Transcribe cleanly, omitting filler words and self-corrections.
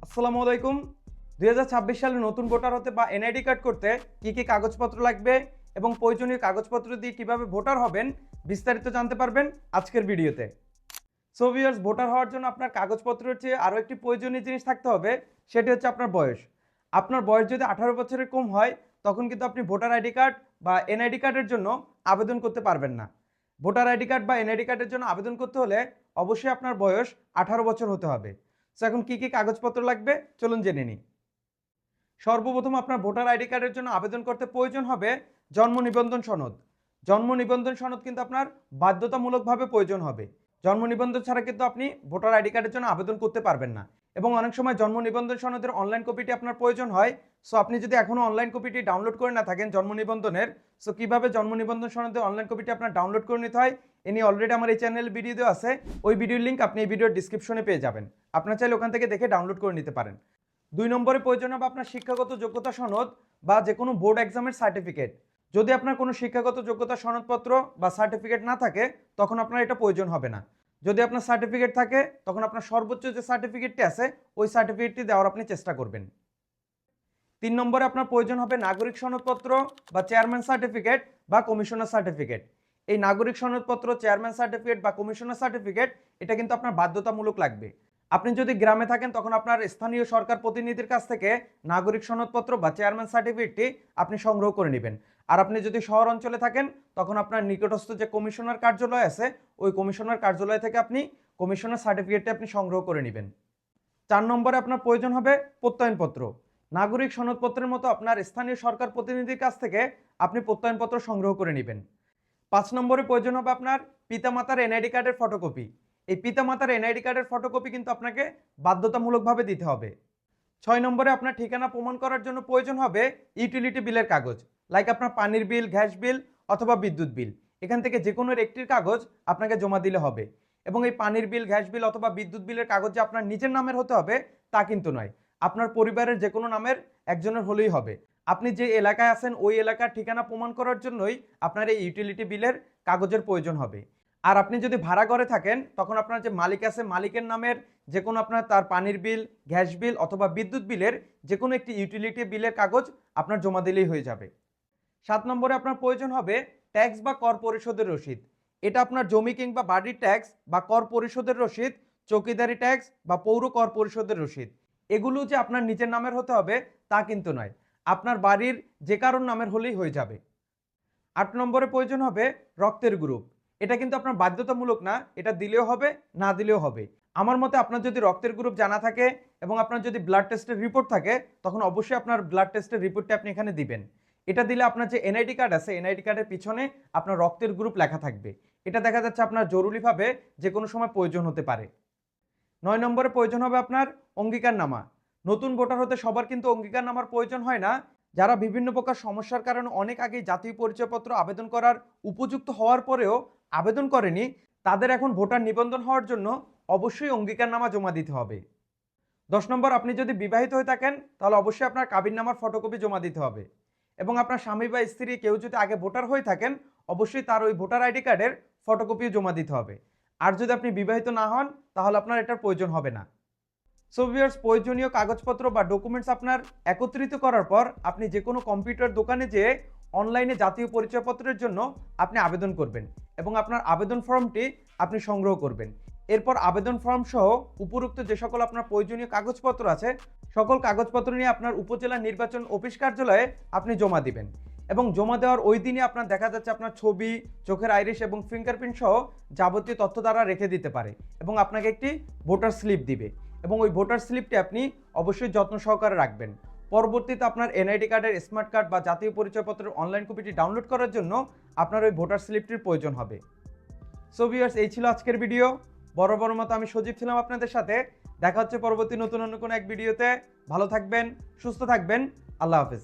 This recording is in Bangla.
আসসালামু আলাইকুম। 2026 সালে নতুন ভোটার হতে বা এনআইডি কার্ড করতে কি কাগজপত্র লাগবে এবং প্রয়োজনীয় কাগজপত্র দিয়ে কিভাবে ভোটার হবেন বিস্তারিত জানতে পারবেন আজকের ভিডিওতে। সো ভিউয়ার্স, ভোটার হওয়ার জন্য আপনার কাগজপত্রের চেয়ে আরও একটি প্রয়োজনীয় জিনিস থাকতে হবে, সেটি হচ্ছে আপনার বয়স। আপনার বয়স যদি 18 বছরের কম হয় তখন কিন্তু আপনি ভোটার আইডি কার্ড বা এনআইডি কার্ডের জন্য আবেদন করতে পারবেন না। ভোটার আইডি কার্ড বা এনআইডি কার্ডের জন্য আবেদন করতে হলে অবশ্যই আপনার বয়স 18 বছর হতে হবে। সো এখন কি কাগজপত্র লাগবে চলুন জেনে নিই। সর্বপ্রথম আপনার ভোটার আইডি কার্ডের জন্য আবেদন করতে প্রয়োজন হবে জন্ম নিবন্ধন সনদ। জন্ম নিবন্ধন সনদ কিন্তু আপনার বাধ্যতামূলকভাবে প্রয়োজন হবে। জন্ম নিবন্ধন ছাড়া কিন্তু আপনি ভোটার আইডি কার্ডের জন্য আবেদন করতে পারবেন না। এবং অনেক সময় জন্ম নিবন্ধন সনদের অনলাইন কপিটি আপনার প্রয়োজন হয়। সো আপনি যদি এখনও অনলাইন কপিটি ডাউনলোড করে না থাকেন জন্ম নিবন্ধনের, সো কীভাবে জন্ম নিবন্ধন সনদের অনলাইন কপিটি আপনার ডাউনলোড করে নিতে হয় এ নিয়ে অলরেডি আমার এই চ্যানেল ভিডিও দেওয়া আছে। ওই ভিডিওর লিঙ্ক আপনি এই ভিডিওর ডিসক্রিপশনে পেয়ে যাবেন। আপনার চাইলে ওখান থেকে দেখে ডাউনলোড করে নিতে পারেন। 2 নম্বরে প্রয়োজন হবে আপনার শিক্ষাগত যোগ্যতা সনদ বা যে কোনো বোর্ড এক্সামের সার্টিফিকেট। যদি আপনার কোনো শিক্ষাগত যোগ্যতা সনদপত্র বা সার্টিফিকেট না থাকে তখন আপনার এটা প্রয়োজন হবে না। যদি আপনার সার্টিফিকেট থাকে তখন আপনার সর্বোচ্চ যে সার্টিফিকেটটি আছে ওই সার্টিফিকেটটি দেওয়ার আপনি চেষ্টা করবেন। 3 নম্বরে আপনার প্রয়োজন হবে নাগরিক সনদপত্র বা চেয়ারম্যান সার্টিফিকেট বা কমিশনার সার্টিফিকেট। এই নাগরিক সনদপত্র, চেয়ারম্যান সার্টিফিকেট বা কমিশনার সার্টিফিকেট এটা কিন্তু আপনার বাধ্যতামূলক লাগবে। আপনি যদি গ্রামে থাকেন তখন আপনার স্থানীয় সরকার প্রতিনিধির কাছ থেকে নাগরিক সনদপত্র বা চেয়ারম্যান সার্টিফিকেটটি আপনি সংগ্রহ করে নেবেন। আর আপনি যদি শহর অঞ্চলে থাকেন তখন আপনার নিকটস্থ যে কমিশনার কার্যালয় আছে ওই কমিশনার কার্যালয় থেকে আপনি কমিশনার সার্টিফিকেটটি আপনি সংগ্রহ করে নেবেন। 4 নম্বরে আপনার প্রয়োজন হবে প্রত্যয়নপত্র। নাগরিক সনদপত্রের মতো আপনার স্থানীয় সরকার প্রতিনিধির কাছ থেকে আপনি প্রত্যয়নপত্র সংগ্রহ করে নেবেন। 5 নম্বরে প্রয়োজন হবে আপনার পিতামাতার এনআইডি কার্ডের ফটোকপি। এই পিতামাতার এনআইডি কার্ডের ফটোকপি কিন্তু আপনাকে বাধ্যতামূলকভাবে দিতে হবে। 6 নম্বরে আপনার ঠিকানা প্রমাণ করার জন্য প্রয়োজন হবে ইউটিলিটি বিলের কাগজ, লাইক আপনার পানির বিল, গ্যাস বিল অথবা বিদ্যুৎ বিল। এখান থেকে যে কোনো একটির কাগজ আপনাকে জমা দিলে হবে। এবং এই পানির বিল, গ্যাস বিল অথবা বিদ্যুৎ বিলের কাগজ যে আপনার নিজের নামের হতে হবে তা কিন্তু নয়, আপনার পরিবারের যে কোনো নামের একজনের হলেই হবে। আপনি যে এলাকায় আছেন ওই এলাকার ঠিকানা প্রমাণ করার জন্যই আপনার এই ইউটিলিটি বিলের কাগজের প্রয়োজন হবে। আর আপনি যদি ভাড়া ঘরে থাকেন তখন আপনার যে মালিক আছে মালিকের নামের যে কোনো আপনার তার পানির বিল, গ্যাস বিল অথবা বিদ্যুৎ বিলের যে কোনো একটি ইউটিলিটি বিলের কাগজ আপনার জমা দিলেই হয়ে যাবে। 7 নম্বরে আপনার প্রয়োজন হবে ট্যাক্স বা কর পরিশোধের রসিদ। এটা আপনার জমি কিংবা বাড়ির ট্যাক্স বা কর পরিশোধের রসিদ, চৌকিদারি ট্যাক্স বা পৌর কর পরিশোধের রসিদ। এগুলো যে আপনার নিজের নামের হতে হবে তা কিন্তু নয়, আপনার বাড়ির যে কারোর নামের হলেই হয়ে যাবে। 8 নম্বরে প্রয়োজন হবে রক্তের গ্রুপ। এটা কিন্তু আপনার বাধ্যতামূলক না, এটা দিলেও হবে না দিলেও হবে। আমার মতে আপনার যদি রক্তের গ্রুপ জানা থাকে এবং আপনার যদি ব্লাড টেস্টের রিপোর্ট থাকে তখন অবশ্যই আপনার ব্লাড টেস্টের রিপোর্টটা আপনি এখানে দিবেন। এটা দিলে আপনার যে এনআইডি কার্ড আছে এনআইডি কার্ডের পিছনে আপনার রক্তের গ্রুপ লেখা থাকবে। এটা দেখা যাচ্ছে আপনার জরুরিভাবে যে কোনো সময় প্রয়োজন হতে পারে। 9 নম্বরে প্রয়োজন হবে আপনার অঙ্গীকারনামা। নতুন ভোটার হতে সবার কিন্তু অঙ্গীকারনামার প্রয়োজন হয় না। যারা বিভিন্ন প্রকার সমস্যার কারণে অনেক আগেই জাতীয় পরিচয়পত্র আবেদন করার উপযুক্ত হওয়ার পরেও আবেদন করেনি, তাদের এখন ভোটার নিবন্ধন হওয়ার জন্য অবশ্যই অঙ্গীকারনামা জমা দিতে হবে। 10 নম্বর, আপনি যদি বিবাহিত হয়ে থাকেন তাহলে অবশ্যই আপনার কাবিননামার ফটোকপি জমা দিতে হবে। এবং আপনার স্বামী বা স্ত্রী কেউ যদি আগে ভোটার হয়ে থাকেন অবশ্যই তার ওই ভোটার আইডি কার্ডের ফটোকপিও জমা দিতে হবে। আর যদি আপনি বিবাহিত না হন তাহলে আপনার এটার প্রয়োজন হবে না। সো ভিউয়ার্স, প্রয়োজনীয় কাগজপত্র বা ডকুমেন্টস আপনার একত্রিত করার পর আপনি যে কোনো কম্পিউটার দোকানে যেয়ে অনলাইনে জাতীয় পরিচয়পত্রের জন্য আপনি আবেদন করবেন এবং আপনার আবেদন ফর্মটি আপনি সংগ্রহ করবেন। এরপর আবেদন ফর্ম সহ উপরোক্ত যে সকল আপনার প্রয়োজনীয় কাগজপত্র আছে সকল কাগজপত্র নিয়ে আপনার উপজেলা নির্বাচন অফিস কার্যালয়ে আপনি জমা দিবেন। এবং জমা দেওয়ার ওই দিনই আপনার দেখা যাচ্ছে আপনার ছবি, চোখের আইরিশ এবং ফিঙ্গারপ্রিন্ট সহ যাবতীয় তথ্য দ্বারা রেখে দিতে পারে এবং আপনাকে একটি ভোটার স্লিপ দিবে। এবং ওই ভোটার স্লিপটি আপনি অবশ্যই যত্ন সহকারে রাখবেন। পরবর্তীতে আপনার এনআইডি কার্ডের স্মার্ট কার্ড বা জাতীয় পরিচয়পত্রের অনলাইন কপিটি ডাউনলোড করার জন্য আপনার ওই ভোটার স্লিপটির প্রয়োজন হবে। সো ভিউয়ার্স, এই ছিল আজকের ভিডিও। বড় মতো আমি সজীব ছিলাম আপনাদের সাথে। দেখা হচ্ছে পরবর্তী নতুন অন্য কোনো এক ভিডিওতে। ভালো থাকবেন, সুস্থ থাকবেন। আল্লাহ হাফেজ।